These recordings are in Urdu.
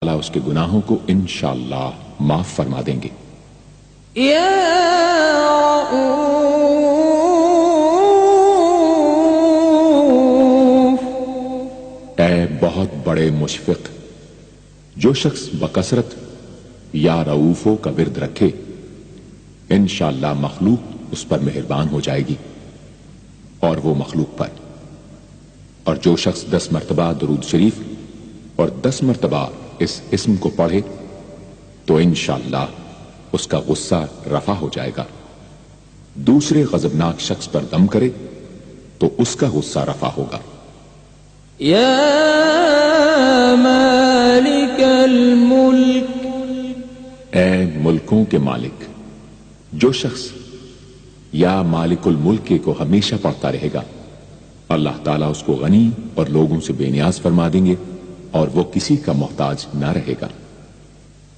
اللہ اس کے گناہوں کو انشاءاللہ معاف فرما دیں گے۔ یا رؤوف، اے بہت بڑے مشفق، جو شخص بکثرت یا رؤوفوں کا ورد رکھے انشاءاللہ مخلوق اس پر مہربان ہو جائے گی اور وہ مخلوق پر، اور جو شخص 10 مرتبہ درود شریف اور 10 مرتبہ اس اسم کو پڑھے تو انشاءاللہ اس کا غصہ رفع ہو جائے گا۔ دوسرے غضبناک شخص پر دم کرے تو اس کا غصہ رفع ہوگا۔ یا مالک الملک، اے ملکوں کے مالک، جو شخص یا مالک الملک کو ہمیشہ پڑھتا رہے گا اللہ تعالیٰ اس کو غنی اور لوگوں سے بے نیاز فرما دیں گے اور وہ کسی کا محتاج نہ رہے گا۔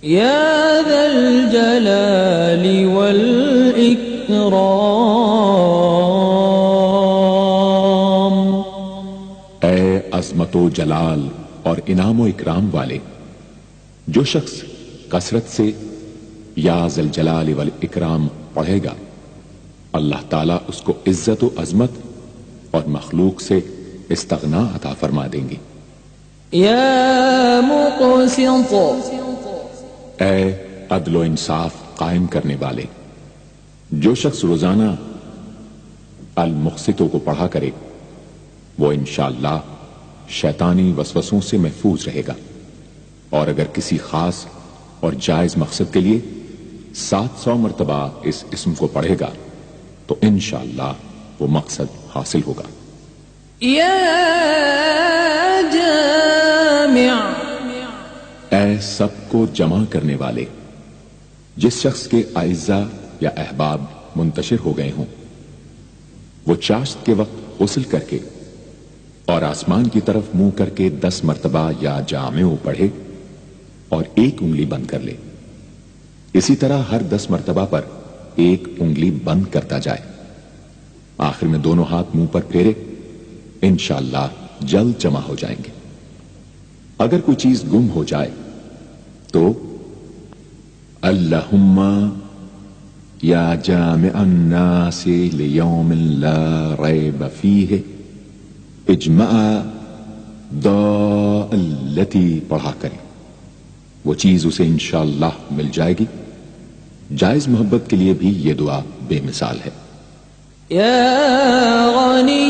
یا ذا الجلال والاکرام، اے عظمت و جلال اور انعام و اکرام والے، جو شخص کثرت سے یا ذا الجلال والاکرام پڑھے گا اللہ تعالیٰ اس کو عزت و عظمت اور مخلوق سے استغنا عطا فرما دیں گے۔ یا مقسط، اے عدل و انصاف قائم کرنے والے، جو شخص روزانہ المقسطوں کو پڑھا کرے وہ انشاءاللہ شیطانی وسوسوں سے محفوظ رہے گا، اور اگر کسی خاص اور جائز مقصد کے لیے 700 مرتبہ اس اسم کو پڑھے گا تو انشاءاللہ وہ مقصد حاصل ہوگا۔ یا جامع، اے سب کو جمع کرنے والے، جس شخص کے اعزاء یا احباب منتشر ہو گئے ہوں وہ چاشت کے وقت غسل کر کے اور آسمان کی طرف منہ کر کے 10 مرتبہ یا جامع پڑھے اور ایک انگلی بند کر لے، اسی طرح ہر 10 مرتبہ پر ایک انگلی بند کرتا جائے، آخر میں دونوں ہاتھ منہ پر پھیرے، انشاءاللہ جلد جمع ہو جائیں گے۔ اگر کوئی چیز گم ہو جائے تو اللہم یا جامع الناس لیوم لا ریب فیہ اجمع ضالتی پڑھا کرے، وہ چیز اسے انشاءاللہ مل جائے گی۔ جائز محبت کے لیے بھی یہ دعا بے مثال ہے۔ یا غنی،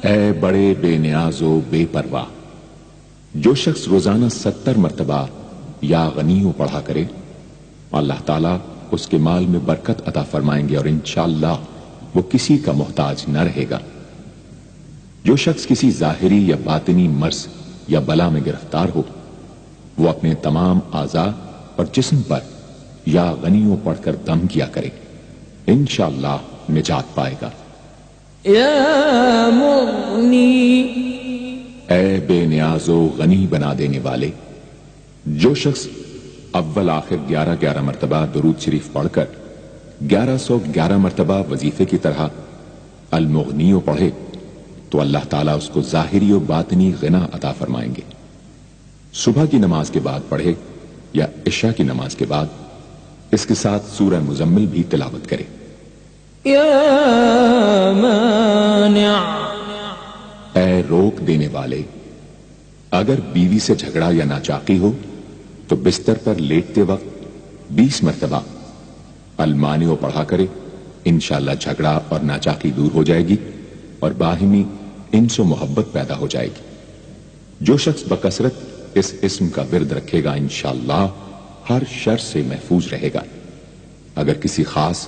اے بڑے بے نیاز و بے پرواہ، جو شخص روزانہ 70 مرتبہ یا غنیوں پڑھا کرے اللہ تعالیٰ اس کے مال میں برکت عطا فرمائیں گے اور انشاءاللہ وہ کسی کا محتاج نہ رہے گا۔ جو شخص کسی ظاہری یا باطنی مرض یا بلا میں گرفتار ہو وہ اپنے تمام اعضاء اور جسم پر یا غنیوں پڑھ کر دم کیا کرے، انشاءاللہ نجات پائے گا۔ یا مغنی، اے بے نیاز و غنی بنا دینے والے، جو شخص اول آخر 11 مرتبہ درود شریف پڑھ کر 1111 مرتبہ وظیفے کی طرح المغنیوں پڑھے تو اللہ تعالیٰ اس کو ظاہری و باطنی غنا عطا فرمائیں گے۔ صبح کی نماز کے بعد پڑھے یا عشاء کی نماز کے بعد اس کے ساتھ سورہ مزمل بھی تلاوت کرے۔ یا مانع، اے روک دینے والے، اگر بیوی سے جھگڑا یا ناچاقی ہو تو بستر پر لیٹتے وقت 20 مرتبہ المانع پڑھا کرے، انشاءاللہ جھگڑا اور ناچاقی دور ہو جائے گی اور باہمی انس و محبت پیدا ہو جائے گی۔ جو شخص بکثرت اس اسم کا ورد رکھے گا انشاءاللہ ہر شر سے محفوظ رہے گا۔ اگر کسی خاص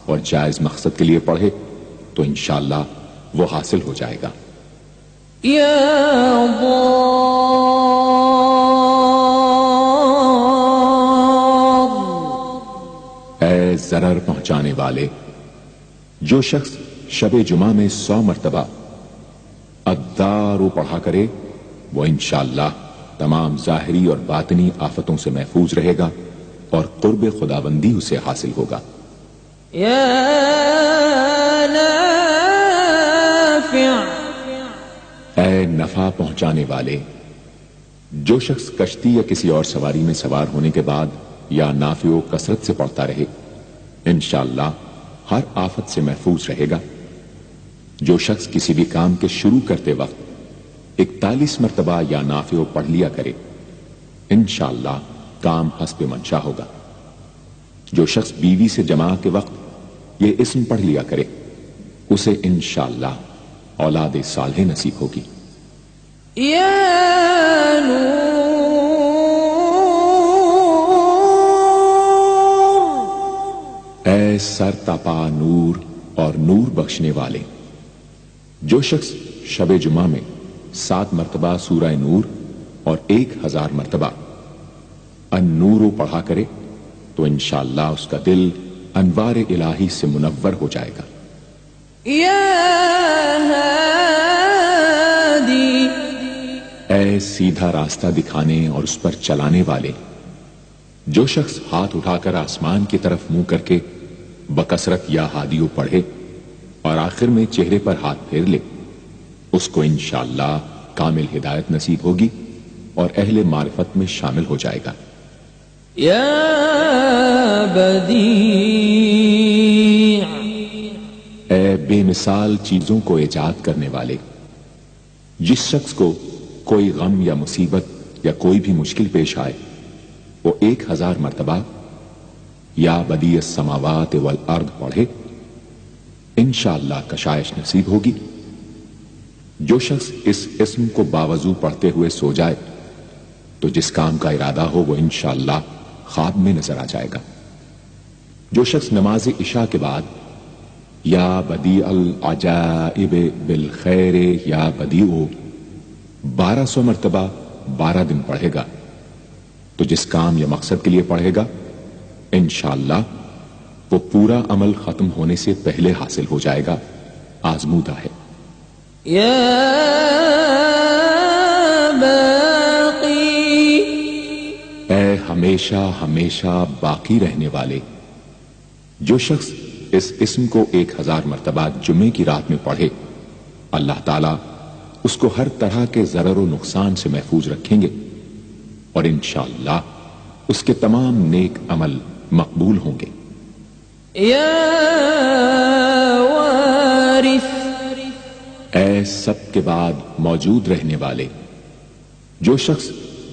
اور جائز مقصد کے لیے پڑھے تو انشاءاللہ وہ حاصل ہو جائے گا۔ یا ضار، اے ضرر پہنچانے والے، جو شخص شب جمعہ میں 100 مرتبہ الدار پڑھا کرے وہ انشاءاللہ تمام ظاہری اور باطنی آفتوں سے محفوظ رہے گا اور قرب خداوندی اسے حاصل ہوگا۔ یا نافع، اے نفع پہنچانے والے، جو شخص کشتی یا کسی اور سواری میں سوار ہونے کے بعد یا نافع و کثرت سے پڑھتا رہے انشاءاللہ ہر آفت سے محفوظ رہے گا۔ جو شخص کسی بھی کام کے شروع کرتے وقت 41 مرتبہ یا نافع و پڑھ لیا کرے انشاءاللہ کام حسب منشا ہوگا۔ جو شخص بیوی سے جماع کے وقت یہ اسم پڑھ لیا کرے اسے انشاءاللہ اولاد صالح نصیب ہوگی۔ یا نور، اے سر تپا نور اور نور بخشنے والے، جو شخص شب جمعہ میں 7 مرتبہ سورہ نور اور 1000 مرتبہ النور پڑھا کرے تو انشاءاللہ اس کا دل انوار الہی سے منور ہو جائے گا۔ یا ہادی، اے سیدھا راستہ دکھانے اور اس پر چلانے والے، جو شخص ہاتھ اٹھا کر آسمان کی طرف منہ کر کے بکثرت یا ہادیو پڑھے اور آخر میں چہرے پر ہاتھ پھیر لے اس کو انشاءاللہ کامل ہدایت نصیب ہوگی اور اہل معرفت میں شامل ہو جائے گا۔ یا بدیع، اے بے مثال چیزوں کو ایجاد کرنے والے، جس شخص کو کوئی غم یا مصیبت یا کوئی بھی مشکل پیش آئے وہ 1000 مرتبہ یا بدیع السماوات والارض پڑھے انشاءاللہ کشائش نصیب ہوگی۔ جو شخص اس اسم کو باوضو پڑھتے ہوئے سو جائے تو جس کام کا ارادہ ہو وہ انشاءاللہ خواب میں نظر آ جائے گا۔ جو شخص نماز عشاء کے بعد یا بدیع العجائب بالخیر یا بدیع 1200 مرتبہ 12 دن پڑھے گا تو جس کام یا مقصد کے لیے پڑھے گا انشاءاللہ وہ پورا عمل ختم ہونے سے پہلے حاصل ہو جائے گا، آزمودہ ہے۔ یا باقی، اے ہمیشہ ہمیشہ باقی رہنے والے، جو شخص اس اسم کو 1000 مرتبہ جمعے کی رات میں پڑھے اللہ تعالیٰ اس کو ہر طرح کے ضرر و نقصان سے محفوظ رکھیں گے اور انشاءاللہ اس کے تمام نیک عمل مقبول ہوں گے۔ یا وارث، اے سب کے بعد موجود رہنے والے، جو شخص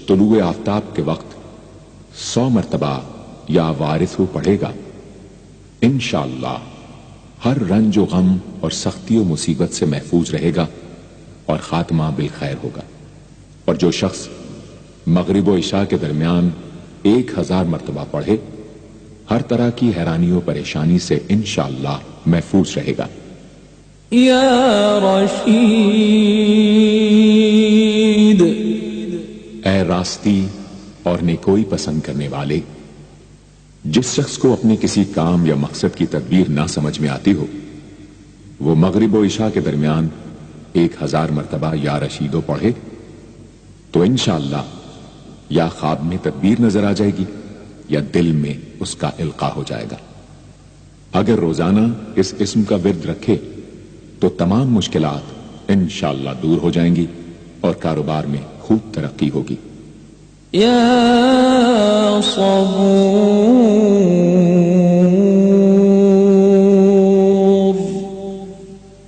طلوع آفتاب کے وقت 100 مرتبہ یا وارث پڑھے گا انشاءاللہ ہر رنج و غم اور سختی و مصیبت سے محفوظ رہے گا اور خاتمہ بالخیر ہوگا۔ اور جو شخص مغرب و عشاء کے درمیان 1000 مرتبہ پڑھے ہر طرح کی حیرانی و پریشانی سے انشاءاللہ محفوظ رہے گا۔ یا رشید، اے راستی اور نیکوئی پسند کرنے والے، جس شخص کو اپنے کسی کام یا مقصد کی تدبیر نہ سمجھ میں آتی ہو وہ مغرب و عشاء کے درمیان 1000 مرتبہ یا رشیدو پڑھے تو انشاءاللہ یا خواب میں تدبیر نظر آ جائے گی یا دل میں اس کا القاء ہو جائے گا۔ اگر روزانہ اس اسم کا ورد رکھے تو تمام مشکلات انشاءاللہ دور ہو جائیں گی اور کاروبار میں خوب ترقی ہوگی۔ یا صبور،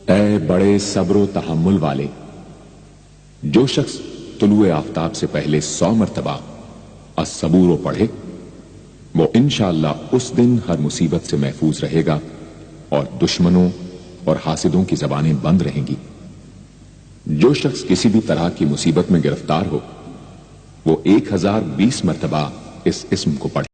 اے بڑے صبر و تحمل والے، جو شخص طلوع آفتاب سے پہلے 100 مرتبہ الصبور پڑھے وہ انشاءاللہ اس دن ہر مصیبت سے محفوظ رہے گا اور دشمنوں اور حاسدوں کی زبانیں بند رہیں گی۔ جو شخص کسی بھی طرح کی مصیبت میں گرفتار ہو وہ 1020 مرتبہ اس اسم کو پڑھے۔